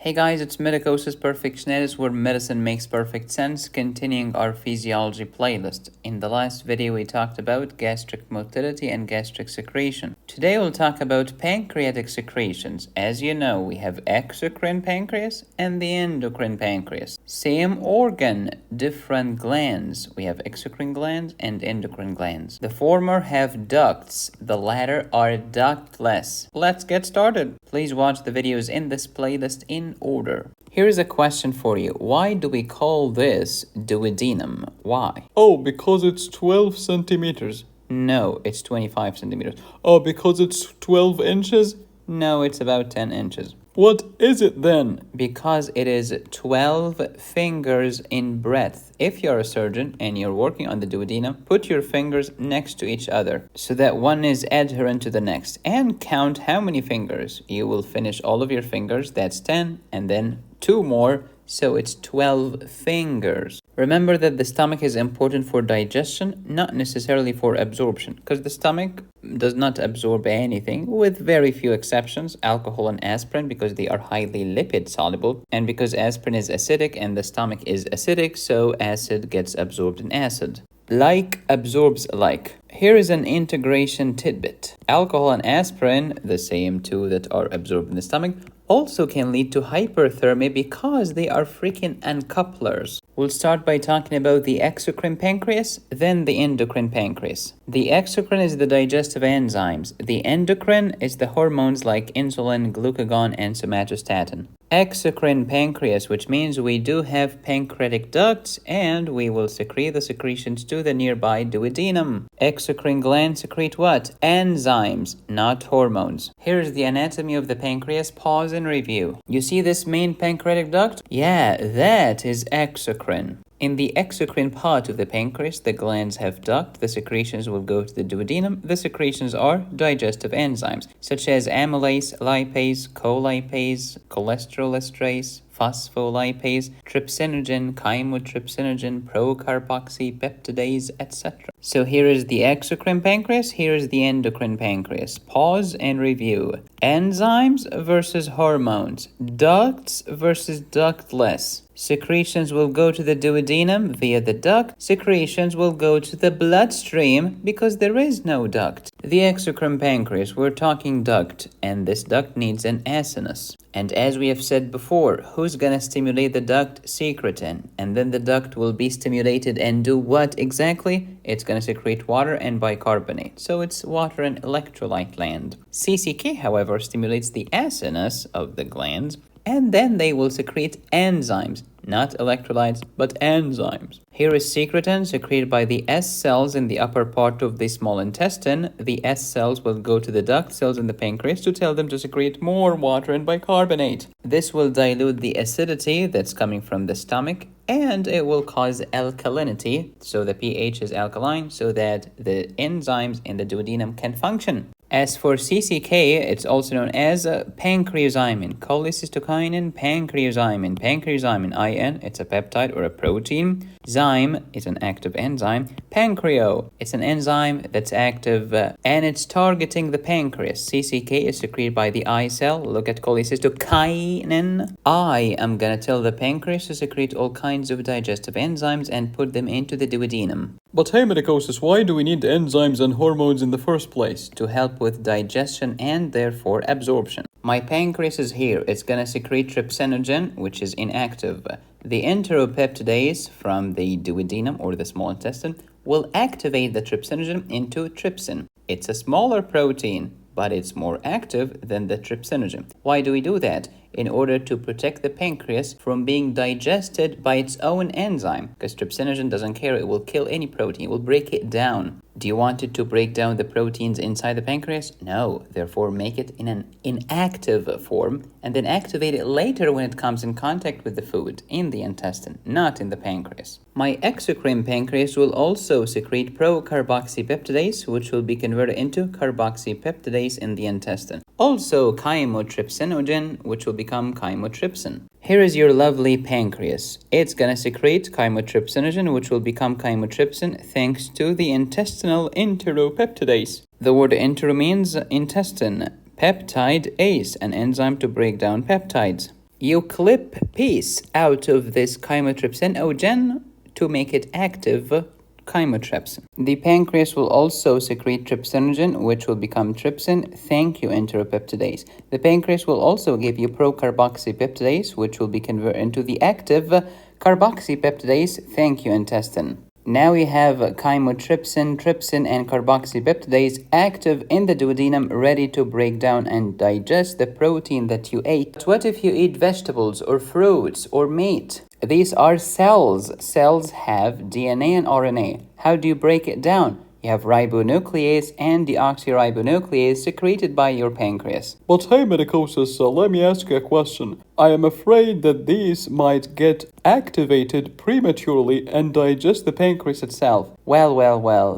Hey guys, it's Medicosis Perfectionalis, where medicine makes perfect sense, continuing our physiology playlist. In the last video we talked about gastric motility and gastric secretion. Today we'll talk about pancreatic secretions. As you know, we have exocrine pancreas and the endocrine pancreas. Same organ, different glands. We have exocrine glands and endocrine glands. The former have ducts, the latter are ductless. Let's get started. Please watch the videos in this playlist in order. Here is a question for you. Why do we call this duodenum? Why? Oh, because it's 12 centimeters. No, it's 25 centimeters. Oh, because it's 12 inches? No, it's about 10 inches. What is it then? Because it is 12 fingers in breadth. If you're a surgeon and you're working on the duodenum, put your fingers next to each other so that one is adherent to the next, and count how many fingers. You will finish all of your fingers, that's 10, and then 2 more, so it's 12 fingers. Remember that the stomach is important for digestion, not necessarily for absorption, because the stomach does not absorb anything, with very few exceptions, alcohol and aspirin, because they are highly lipid soluble, and because aspirin is acidic and the stomach is acidic, so acid gets absorbed in acid. Like absorbs like. Here is an integration tidbit. Alcohol and aspirin, the same two that are absorbed in the stomach, also can lead to hyperthermia because they are freaking uncouplers. We'll start by talking about the exocrine pancreas, then the endocrine pancreas. The exocrine is the digestive enzymes. The endocrine is the hormones like insulin, glucagon, and somatostatin. Exocrine pancreas, which means we do have pancreatic ducts and we will secrete the secretions to the nearby duodenum. Exocrine glands secrete what? Enzymes, not hormones. Here's the anatomy of the pancreas. Pause and review. You see this main pancreatic duct? Yeah, that is exocrine. In the exocrine part of the pancreas, the glands have duct. The secretions will go to the duodenum. The secretions are digestive enzymes, such as amylase, lipase, colipase, cholesterol esterase, phospholipase, trypsinogen, chymotrypsinogen, procarboxypeptidase, etc. So here is the exocrine pancreas, here is the endocrine pancreas. Pause and review. Enzymes versus hormones. Ducts versus ductless. Secretions will go to the duodenum via the duct. Secretions will go to the bloodstream because there is no duct. The exocrine pancreas, we're talking duct, and this duct needs an acinus. And as we have said before, who's gonna stimulate the duct? Secretin. And then the duct will be stimulated and do what exactly? It's gonna secrete water and bicarbonate. So it's water and electrolyte land. CCK, however, stimulates the acinus of the glands, and then they will secrete enzymes, not electrolytes, but enzymes. Here is secretin secreted by the S cells in the upper part of the small intestine. The S cells will go to the duct cells in the pancreas to tell them to secrete more water and bicarbonate. This will dilute the acidity that's coming from the stomach, and it will cause alkalinity, so the pH is alkaline, so that the enzymes in the duodenum can function. As for CCK, it's also known as pancreozymin, cholecystokinin, pancreozymin, pancreozymin, IN, it's a peptide or a protein. Zyme is an active enzyme. Pancreo, it's an enzyme that's active and it's targeting the pancreas. CCK is secreted by the I cell. Look at cholecystokinin. I am gonna tell the pancreas to secrete all kinds of digestive enzymes and put them into the duodenum. But hey, Medicosis, why do we need enzymes and hormones in the first place? To help with digestion and therefore absorption. My pancreas is here. It's gonna secrete trypsinogen, which is inactive. The enteropeptidase from the duodenum or the small intestine will activate the trypsinogen into trypsin. It's a smaller protein, but it's more active than the trypsinogen. Why do we do that? In order to protect the pancreas from being digested by its own enzyme, because trypsinogen doesn't care, it will kill any protein, it will break it down. Do you want it to break down the proteins inside the pancreas? No, therefore make it in an inactive form and then activate it later when it comes in contact with the food in the intestine, not in the pancreas. My exocrine pancreas will also secrete procarboxypeptidase, which will be converted into carboxypeptidase in the intestine. Also chymotrypsinogen, which will become chymotrypsin. Here is your lovely pancreas. It's gonna secrete chymotrypsinogen, which will become chymotrypsin thanks to the intestinal enteropeptidase. The word entero means intestine. Peptide ACE, an enzyme to break down peptides. You clip piece out of this chymotrypsinogen to make it active chymotrypsin. The pancreas will also secrete trypsinogen, which will become trypsin. Thank you, enteropeptidase. The pancreas will also give you procarboxypeptidase, which will be converted into the active carboxypeptidase. Thank you, intestine. Now we have chymotrypsin, trypsin, and carboxypeptidase active in the duodenum, ready to break down and digest the protein that you ate. But what if you eat vegetables or fruits or meat? These are cells. Cells have DNA and RNA. How do you break it down? You have ribonuclease and deoxyribonuclease secreted by your pancreas. But hey, medicosis, let me ask you a question. I am afraid that these might get activated prematurely and digest the pancreas itself. Well,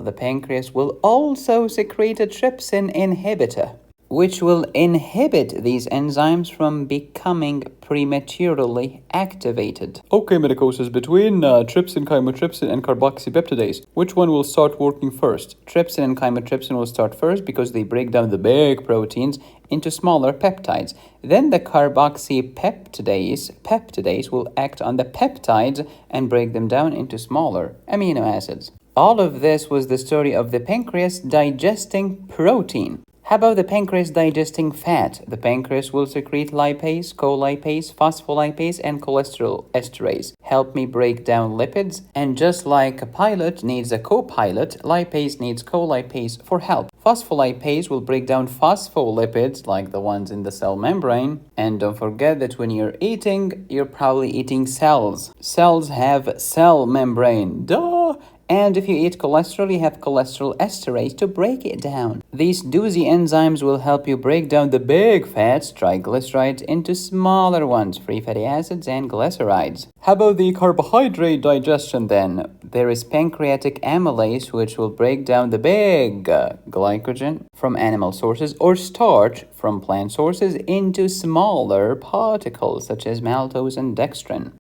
the pancreas will also secrete a trypsin inhibitor, which will inhibit these enzymes from becoming prematurely activated. Okay, medicosis, between trypsin, chymotrypsin, and carboxypeptidase, which one will start working first? Trypsin and chymotrypsin will start first because they break down the big proteins into smaller peptides. Then the peptidase will act on the peptides and break them down into smaller amino acids. All of this was the story of the pancreas digesting protein. How about the pancreas digesting fat? The pancreas will secrete lipase, colipase, phospholipase, and cholesterol esterase. Help me break down lipids. And just like a pilot needs a co-pilot, lipase needs colipase for help. Phospholipase will break down phospholipids like the ones in the cell membrane. And don't forget that when you're eating, you're probably eating cells. Cells have cell membrane. Duh! And if you eat cholesterol, you have cholesterol esterase to break it down. These doozy enzymes will help you break down the big fats, triglycerides, into smaller ones, free fatty acids and glycerides. How about the carbohydrate digestion Then there is pancreatic amylase, which will break down the big glycogen from animal sources or starch from plant sources into smaller particles such as maltose and dextrin.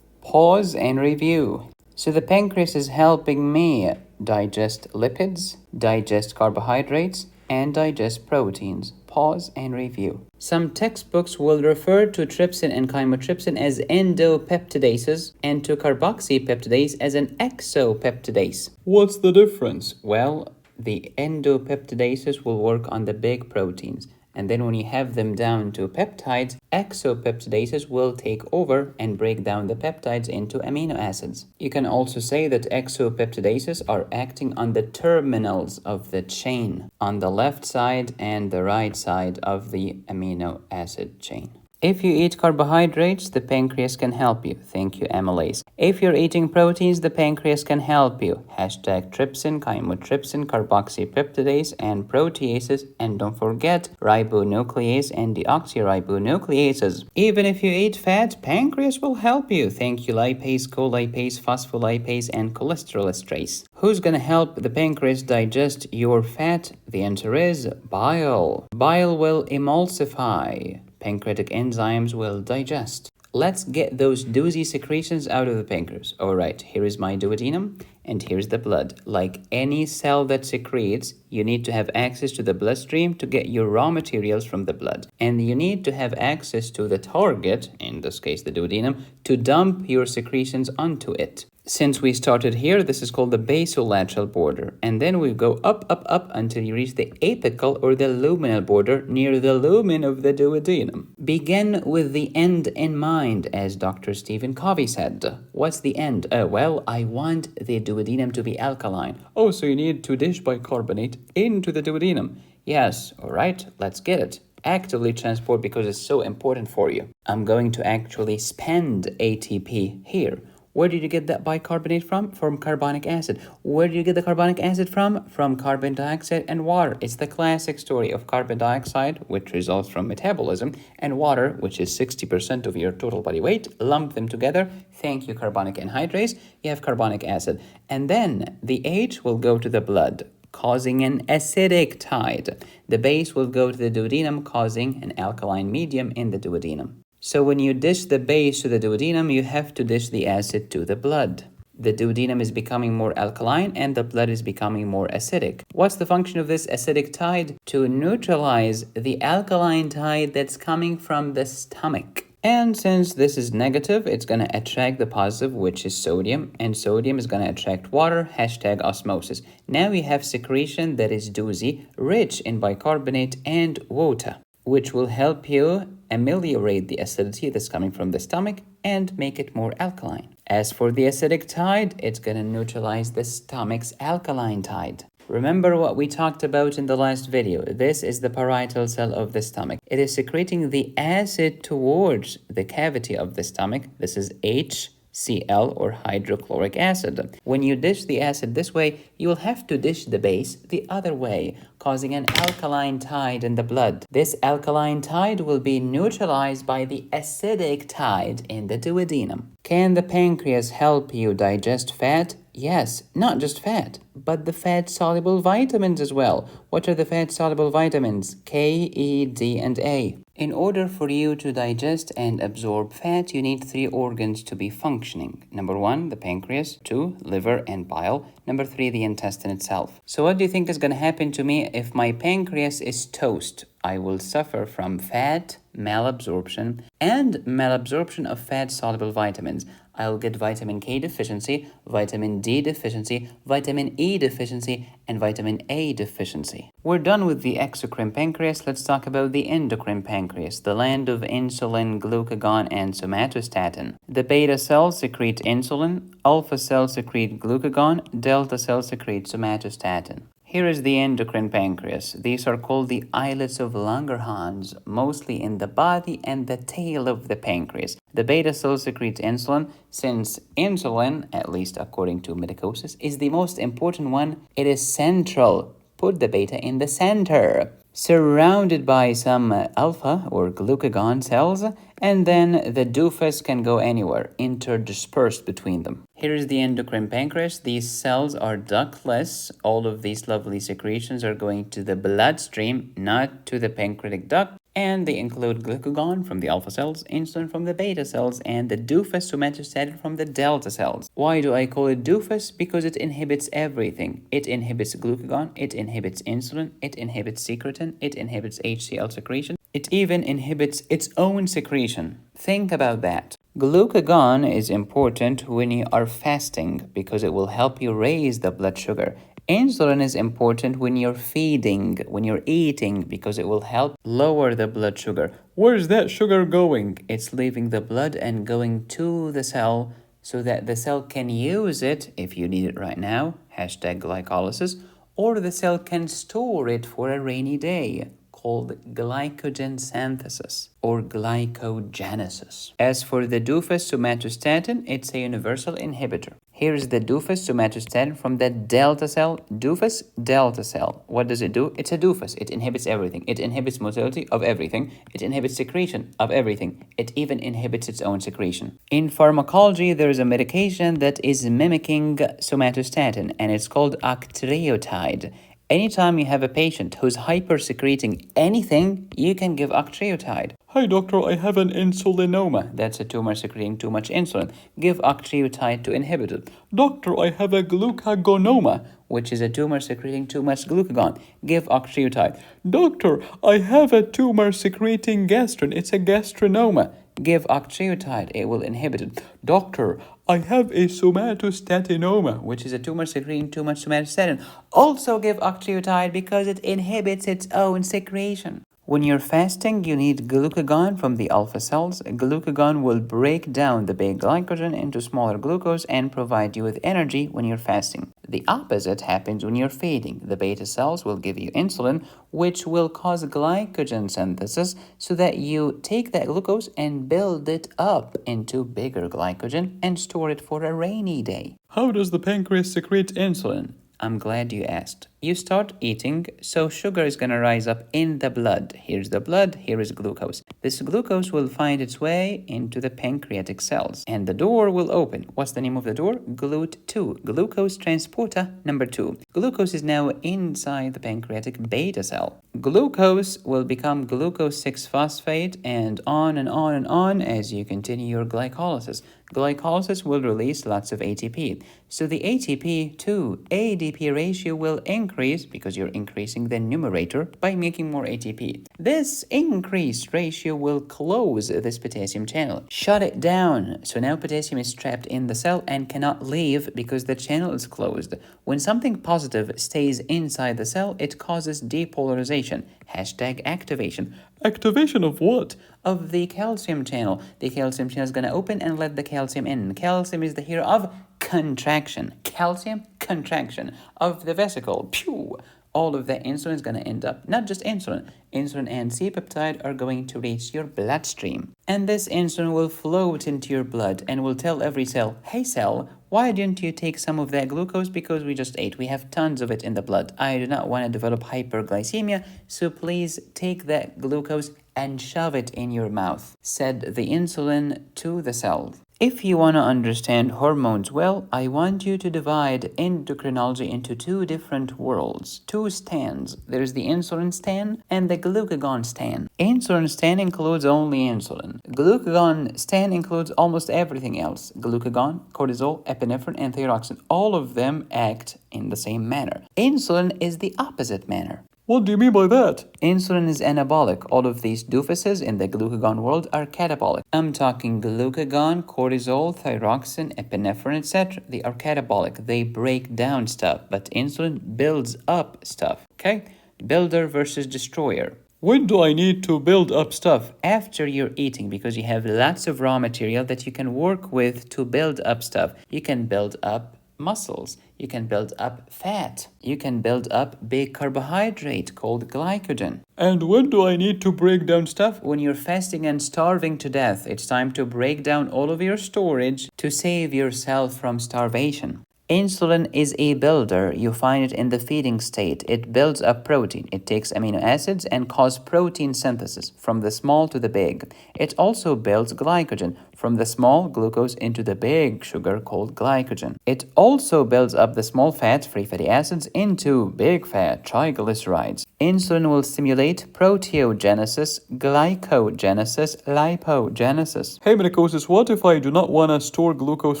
Pause and review. So the pancreas is helping me digest lipids, digest carbohydrates, and digest proteins. Pause and review. Some textbooks will refer to trypsin and chymotrypsin as endopeptidases and to carboxypeptidase as an exopeptidase. What's the difference? Well, the endopeptidases will work on the big proteins. And then when you have them down to peptides, exopeptidases will take over and break down the peptides into amino acids. You can also say that exopeptidases are acting on the terminals of the chain, on the left side and the right side of the amino acid chain. If you eat carbohydrates, the pancreas can help you. Thank you, amylase. If you're eating proteins, the pancreas can help you. Hashtag trypsin, chymotrypsin, carboxypeptidase, and proteases. And don't forget ribonuclease and deoxyribonucleases. Even if you eat fat, pancreas will help you. Thank you, lipase, colipase, phospholipase, and cholesterol esterase. Who's gonna help the pancreas digest your fat? The answer is bile. Bile will emulsify. Pancreatic enzymes will digest. Let's get those doozy secretions out of the pancreas. Alright, here is my duodenum and here's the blood. Like any cell that secretes, you need to have access to the bloodstream to get your raw materials from the blood. And you need to have access to the target, in this case the duodenum, to dump your secretions onto it. Since we started here, this is called the basolateral border. And then we go up until you reach the apical or the luminal border near the lumen of the duodenum. Begin with the end in mind, as Dr. Stephen Covey said. What's the end? Well, I want the duodenum to be alkaline. Oh, so you need to dish bicarbonate into the duodenum. Yes, alright, let's get it. Actively transport because it's so important for you. I'm going to actually spend ATP here. Where did you get that bicarbonate from? From carbonic acid. Where did you get the carbonic acid from? From carbon dioxide and water. It's the classic story of carbon dioxide, which results from metabolism, and water, which is 60% of your total body weight. Lump them together. Thank you, carbonic anhydrase. You have carbonic acid. And then the H will go to the blood, causing an acidic tide. The base will go to the duodenum, causing an alkaline medium in the duodenum. So when you dish the base to the duodenum, you have to dish the acid to the blood. The duodenum is becoming more alkaline and the blood is becoming more acidic. What's the function of this acidic tide? To neutralize the alkaline tide that's coming from the stomach. And since this is negative, it's going to attract the positive, which is sodium, and sodium is going to attract water, hashtag osmosis. Now we have secretion that is doozy, rich in bicarbonate and water, which will help you ameliorate the acidity that's coming from the stomach and make it more alkaline. As for the acidic tide, it's going to neutralize the stomach's alkaline tide. Remember what we talked about in the last video. This is the parietal cell of the stomach. It is secreting the acid towards the cavity of the stomach. This is HCl or hydrochloric acid. When you dish the acid this way, you will have to dish the base the other way, causing an alkaline tide in the blood. This alkaline tide will be neutralized by the acidic tide in the duodenum. Can the pancreas help you digest fat? Yes, not just fat, but the fat-soluble vitamins as well. What are the fat-soluble vitamins? K, E, D, and A. In order for you to digest and absorb fat, you need 3 organs to be functioning. Number 1, the pancreas. 2, liver and bile. Number 3, the intestine itself. So what do you think is going to happen to me if my pancreas is toast? I will suffer from fat malabsorption and malabsorption of fat-soluble vitamins. I'll get vitamin K deficiency, vitamin D deficiency, vitamin E deficiency, and vitamin A deficiency. We're done with the exocrine pancreas. Let's talk about the endocrine pancreas, the land of insulin, glucagon, and somatostatin. The beta cells secrete insulin, alpha cells secrete glucagon, delta cells secrete somatostatin. Here is the endocrine pancreas. These are called the islets of Langerhans, mostly in the body and the tail of the pancreas. The beta cell secretes insulin. Since insulin, at least according to medicosis, is the most important one, it is central. Put the beta in the center, surrounded by some alpha or glucagon cells, and then the doofus can go anywhere, interdispersed between them. Here is the endocrine pancreas. These cells are ductless. All of these lovely secretions are going to the bloodstream, not to the pancreatic duct. And they include glucagon from the alpha cells, insulin from the beta cells, and the doofus somatostatin from the delta cells. Why do I call it doofus? Because it inhibits everything. It inhibits glucagon, it inhibits insulin, it inhibits secretin, it inhibits HCl secretion. It even inhibits its own secretion. Think about that. Glucagon is important when you are fasting because it will help you raise the blood sugar. Insulin is important when you're feeding, when you're eating, because it will help lower the blood sugar. Where's that sugar going? It's leaving the blood and going to the cell so that the cell can use it if you need it right now, hashtag glycolysis, or the cell can store it for a rainy day, called glycogen synthesis or glycogenesis. As for the doofus somatostatin, it's a universal inhibitor. Here's the doofus somatostatin from the delta cell. Doofus, delta cell. What does it do? It's a doofus. It inhibits everything. It inhibits motility of everything. It inhibits secretion of everything. It even inhibits its own secretion. In pharmacology, there is a medication that is mimicking somatostatin, and it's called octreotide. Anytime you have a patient who's hypersecreting anything, you can give octreotide. Hi doctor, I have an insulinoma. That's a tumor secreting too much insulin. Give octreotide to inhibit it. Doctor, I have a glucagonoma, which is a tumor secreting too much glucagon. Give octreotide. Doctor, I have a tumor secreting gastrin. It's a gastrinoma. Give octreotide. It will inhibit it. Doctor, I have a somatostatinoma, which is a tumor secreting too much somatostatin. Also give octreotide because it inhibits its own secretion. When you're fasting, you need glucagon from the alpha cells. Glucagon will break down the big glycogen into smaller glucose and provide you with energy when you're fasting. The opposite happens when you're feeding. The beta cells will give you insulin, which will cause glycogen synthesis so that you take that glucose and build it up into bigger glycogen and store it for a rainy day. How does the pancreas secrete insulin? I'm glad you asked. You start eating, so sugar is going to rise up in the blood. Here's the blood, here is glucose. This glucose will find its way into the pancreatic cells, and the door will open. What's the name of the door? GLUT2, glucose transporter number 2. Glucose is now inside the pancreatic beta cell. Glucose will become glucose 6-phosphate and on and on and on as you continue your glycolysis. Glycolysis will release lots of ATP. So the ATP to ADP ratio will increase increase because you're increasing the numerator by making more ATP. This increased ratio will close this potassium channel, shut it down. So now potassium is trapped in the cell and cannot leave because the channel is closed. When something positive stays inside the cell, it causes depolarization. Hashtag activation. Activation of what? Of the calcium channel. The calcium channel is going to open and let the calcium in. Calcium is the hero of contraction. Calcium, contraction of the vesicle. Pew! All of the insulin is going to end up, not just insulin and C-peptide are going to reach your bloodstream. And this insulin will float into your blood and will tell every cell, hey cell, why didn't you take some of that glucose? Because we just ate. We have tons of it in the blood. I do not want to develop hyperglycemia, so please take that glucose and shove it in your mouth, said the insulin to the cell. If you want to understand hormones well, I want you to divide endocrinology into two different worlds, two stands. There's the insulin stand and the glucagon stand. Insulin stand includes only insulin. Glucagon stand includes almost everything else. Glucagon, cortisol, epinephrine, and thyroxine. All of them act in the same manner. Insulin is the opposite manner. What do you mean by that? Insulin is anabolic. All of these doofuses in the glucagon world are catabolic. I'm talking glucagon, cortisol, thyroxine, epinephrine, etc. They are catabolic. They break down stuff, but insulin builds up stuff. Okay? Builder versus destroyer. When do I need to build up stuff? After you're eating, because you have lots of raw material that you can work with to build up stuff. You can build up muscles. You can build up fat. You can build up big carbohydrate called glycogen. And when do I need to break down stuff? When you're fasting and starving to death, it's time to break down all of your storage to save yourself from starvation. Insulin is a builder. You find it in the feeding state. It builds up protein. It takes amino acids and causes protein synthesis from the small to the big. It also builds glycogen from the small glucose into the big sugar called glycogen. It also builds up the small fat, free fatty acids, into big fat, triglycerides. Insulin will stimulate proteogenesis, glycogenesis, lipogenesis. Hey Medicosis, what if I do not want to store glucose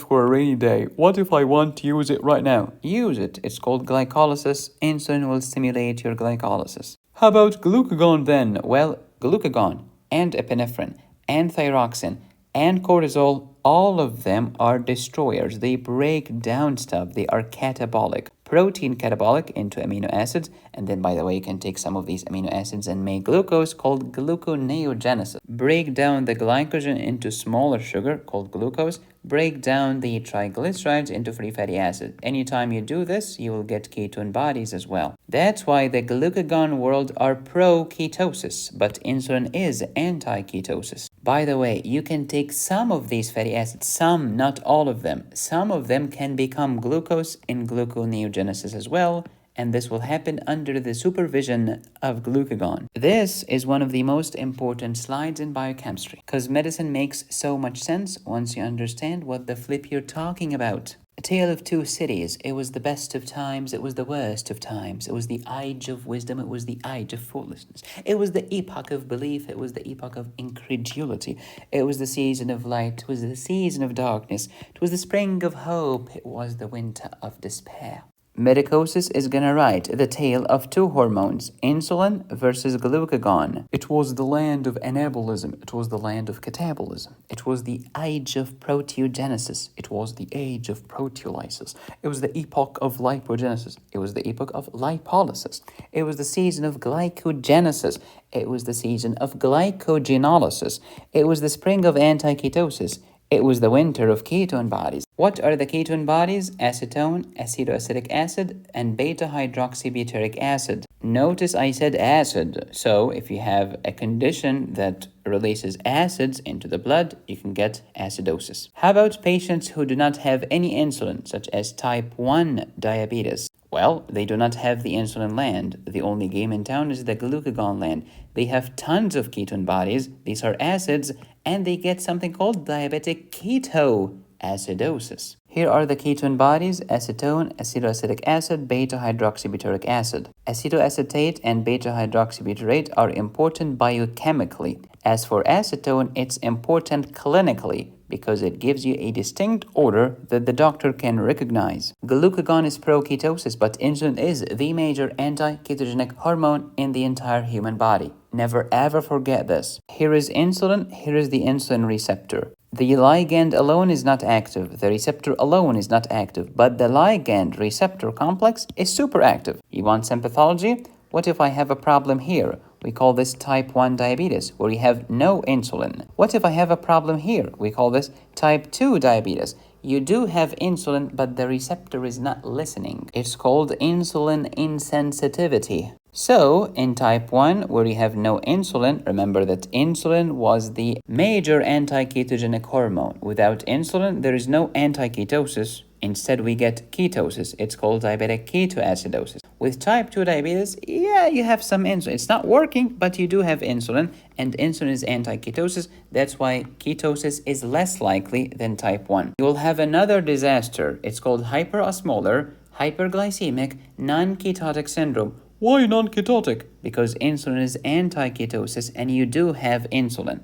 for a rainy day? What if I want to use it right now? Use it. It's called glycolysis. Insulin will stimulate your glycolysis. How about glucagon then? Well, glucagon and epinephrine and thyroxine and cortisol, all of them are destroyers. They break down stuff. They are catabolic. Protein catabolic into amino acids, and then by the way you can take some of these amino acids and make glucose called gluconeogenesis. Break down the glycogen into smaller sugar called glucose. Break down the triglycerides into free fatty acid. Anytime you do this, you will get ketone bodies as well. That's why the glucagon world are pro-ketosis, but insulin is anti-ketosis. By the way, you can take some of these fatty acids, some, not all of them. Some of them can become glucose in gluconeogenesis as well, and this will happen under the supervision of glucagon. This is one of the most important slides in biochemistry, because medicine makes so much sense once you understand what the flip you're talking about. A tale of two cities. It was the best of times, it was the worst of times. It was the age of wisdom, it was the age of foolishness. It was the epoch of belief, it was the epoch of incredulity. It was the season of light, it was the season of darkness. It was the spring of hope, it was the winter of despair. Medicosis is gonna write the tale of two hormones, insulin versus glucagon. It was the land of anabolism. It was the land of catabolism. It was the age of proteogenesis. It was the age of proteolysis. It was the epoch of lipogenesis. It was the epoch of lipolysis. It was the season of glycogenesis. It was the season of glycogenolysis. It was the spring of anti-ketosis. It was the winter of ketone bodies. What are the ketone bodies? Acetone, acetoacetic acid, and beta-hydroxybutyric acid. Notice I said acid. So if you have a condition that releases acids into the blood, you can get acidosis. How about patients who do not have any insulin, such as type 1 diabetes? Well, they do not have the insulin land. The only game in town is the glucagon land. They have tons of ketone bodies. These are acids, and they get something called diabetic ketoacidosis. Here are the ketone bodies: acetone, acetoacetic acid, beta-hydroxybutyric acid. Acetoacetate and beta-hydroxybutyrate are important biochemically. As for acetone, it's important clinically because it gives you a distinct odor that the doctor can recognize. Glucagon is pro-ketosis, but insulin is the major anti-ketogenic hormone in the entire human body. Never ever forget this. Here is insulin, here is the insulin receptor. The ligand alone is not active, the receptor alone is not active, but the ligand receptor complex is super active. You want some pathology? What if I have a problem here? We call this type 1 diabetes, where you have no insulin. What if I have a problem here? We call this type 2 diabetes. You do have insulin, but the receptor is not listening. It's called insulin insensitivity. So, in type 1, where you have no insulin, remember that insulin was the major anti-ketogenic hormone. Without insulin, there is no anti-ketosis. Instead, we get ketosis. It's called diabetic ketoacidosis. With type 2 diabetes, yeah, you have some insulin. It's not working, but you do have insulin, and insulin is anti-ketosis. That's why ketosis is less likely than type 1. You will have another disaster. It's called hyperosmolar, hyperglycemic, non-ketotic syndrome. Why non-ketotic? Because insulin is anti-ketosis and you do have insulin.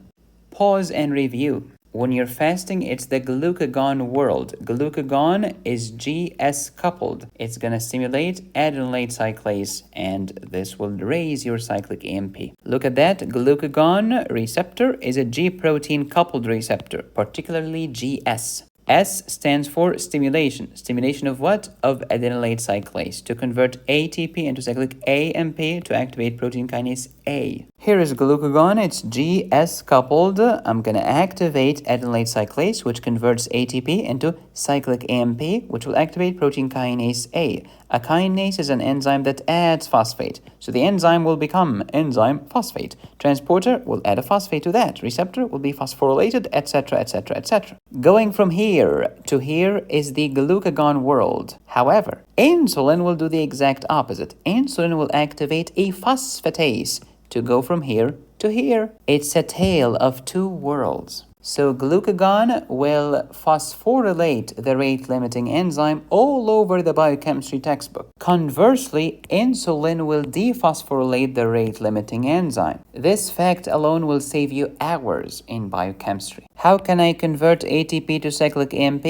Pause and review. When you're fasting, it's the glucagon world. Glucagon is GS coupled. It's going to stimulate adenylate cyclase, and this will raise your cyclic AMP. Look at that. Glucagon receptor is a G protein coupled receptor, particularly GS. S stands for stimulation. Stimulation of what? Of adenylate cyclase to convert ATP into cyclic AMP to activate protein kinase A. Here is glucagon. It's GS coupled. I'm going to activate adenylate cyclase, which converts ATP into cyclic AMP, which will activate protein kinase A. A kinase is an enzyme that adds phosphate. So the enzyme will become enzyme phosphate. Transporter will add a phosphate to that. Receptor will be phosphorylated, etc., etc., etc. Going from here to here is the glucagon world. However, insulin will do the exact opposite. Insulin will activate a phosphatase to go from here to here. It's a tale of two worlds. So glucagon will phosphorylate the rate-limiting enzyme all over the biochemistry textbook. Conversely, insulin will dephosphorylate the rate-limiting enzyme. This fact alone will save you hours in biochemistry. How can I convert ATP to cyclic AMP?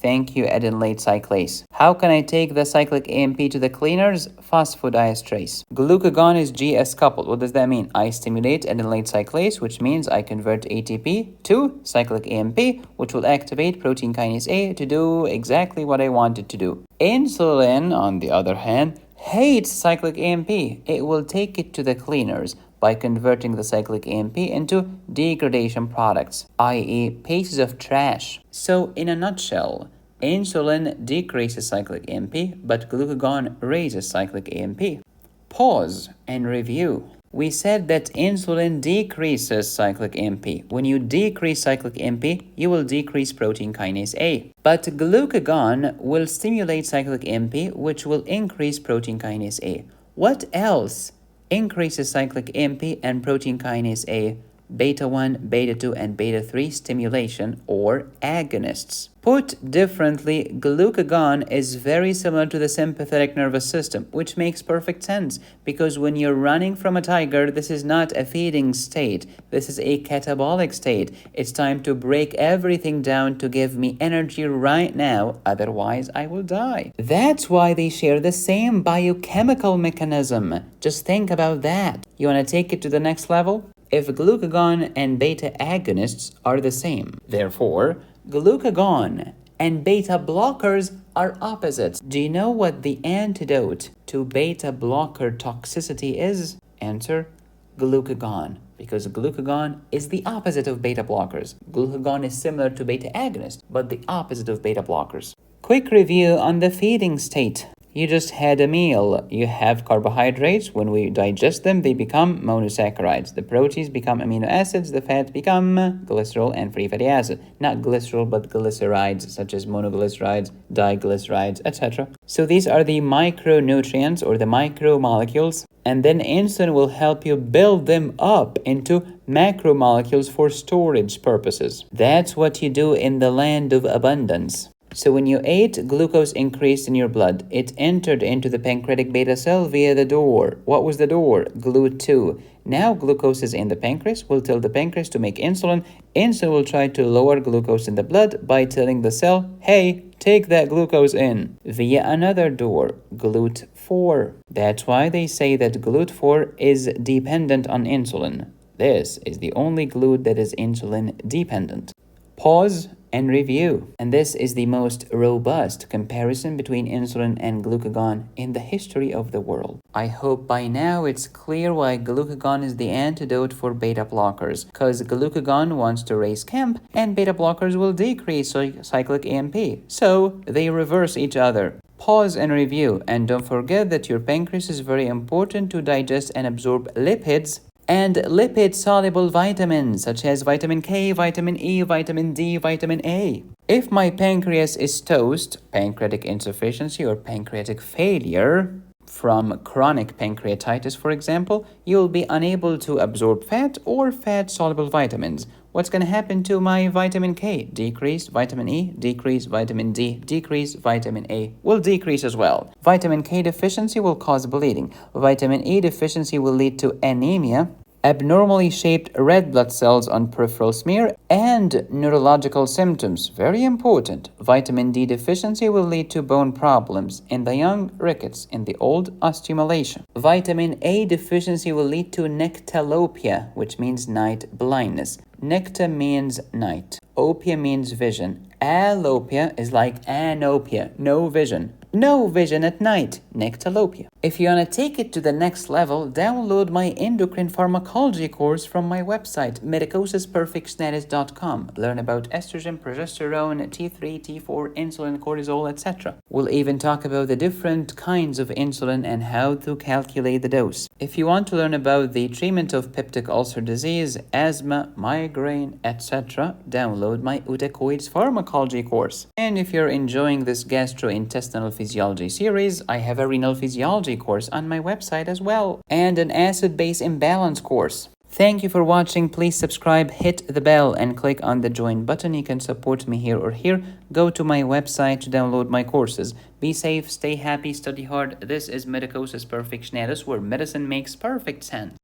Thank you, adenylate cyclase. How can I take the cyclic AMP to the cleaners? Phosphodiesterase. Glucagon is GS coupled. What does that mean? I stimulate adenylate cyclase, which means I convert ATP to cyclic AMP, which will activate protein kinase A to do exactly what I want it to do. Insulin, on the other hand, hates cyclic AMP. It will take it to the cleaners by converting the cyclic AMP into degradation products, i.e. pieces of trash. So, in a nutshell, insulin decreases cyclic AMP, but glucagon raises cyclic AMP. Pause and review. We said that insulin decreases cyclic AMP. When you decrease cyclic AMP, you will decrease protein kinase A. But glucagon will stimulate cyclic AMP, which will increase protein kinase A. What else increases cyclic AMP and protein kinase A? Beta 1, beta 2, and beta 3 stimulation, or agonists. Put differently, glucagon is very similar to the sympathetic nervous system, which makes perfect sense because when you're running from a tiger, this is not a feeding state. This is a catabolic state. It's time to break everything down to give me energy right now, otherwise I will die. That's why they share the same biochemical mechanism. Just think about that. You want to take it to the next level? If glucagon and beta agonists are the same, therefore, glucagon and beta blockers are opposites. Do you know what the antidote to beta blocker toxicity is? Answer, glucagon. Because glucagon is the opposite of beta blockers. Glucagon is similar to beta agonists, but the opposite of beta blockers. Quick review on the feeding state. You just had a meal. You have carbohydrates. When we digest them, they become monosaccharides. The proteins become amino acids. The fats become glycerol and free fatty acid. Not glycerol, but glycerides, such as monoglycerides, diglycerides, etc. So these are the micronutrients or the micromolecules. And then insulin will help you build them up into macromolecules for storage purposes. That's what you do in the land of abundance. So when you ate, glucose increased in your blood. It entered into the pancreatic beta cell via the door. What was the door? GLUT2. Now glucose is in the pancreas, will tell the pancreas to make insulin. Insulin will try to lower glucose in the blood by telling the cell, hey, take that glucose in via another door, GLUT4. That's why they say that GLUT4 is dependent on insulin. This is the only GLUT that is insulin dependent. Pause and review. And this is the most robust comparison between insulin and glucagon in the history of the world. I hope by now it's clear why glucagon is the antidote for beta blockers, because glucagon wants to raise camp and beta blockers will decrease cyclic AMP. So they reverse each other. Pause and review, and don't forget that your pancreas is very important to digest and absorb lipids and lipid-soluble vitamins such as vitamin K, vitamin E, vitamin D, vitamin A. If my pancreas is toast, pancreatic insufficiency or pancreatic failure, from chronic pancreatitis, for example, you'll be unable to absorb fat or fat-soluble vitamins. What's going to happen to my vitamin K? Decrease. Vitamin E? Decrease. Vitamin D? Decrease. Vitamin A will decrease as well. Vitamin K deficiency will cause bleeding. Vitamin E deficiency will lead to anemia, abnormally shaped red blood cells on peripheral smear, and neurological symptoms. Very important. Vitamin D deficiency will lead to bone problems. In the young, rickets. In the old, osteomalacia. Vitamin A deficiency will lead to nyctalopia, which means night blindness. Nycta means night. Opia means vision. Alopia is like anopia, no vision. No vision at night, nyctalopia. If you want to take it to the next level, download my endocrine pharmacology course from my website, medicosisperfectstatus.com. Learn about estrogen, progesterone, T3, T4, insulin, cortisol, etc. We'll even talk about the different kinds of insulin and how to calculate the dose. If you want to learn about the treatment of peptic ulcer disease, asthma, migraine, etc., download my Utacoids pharmacology course. And if you're enjoying this gastrointestinal physiology series, I have a renal physiology course on my website as well, and an acid-base imbalance course. Thank you for watching. Please subscribe, hit the bell, and click on the join button. You can support me here or here. Go to my website to download my courses. Be safe, stay happy, study hard. This is Medicosis Perfectionalis, where medicine makes perfect sense.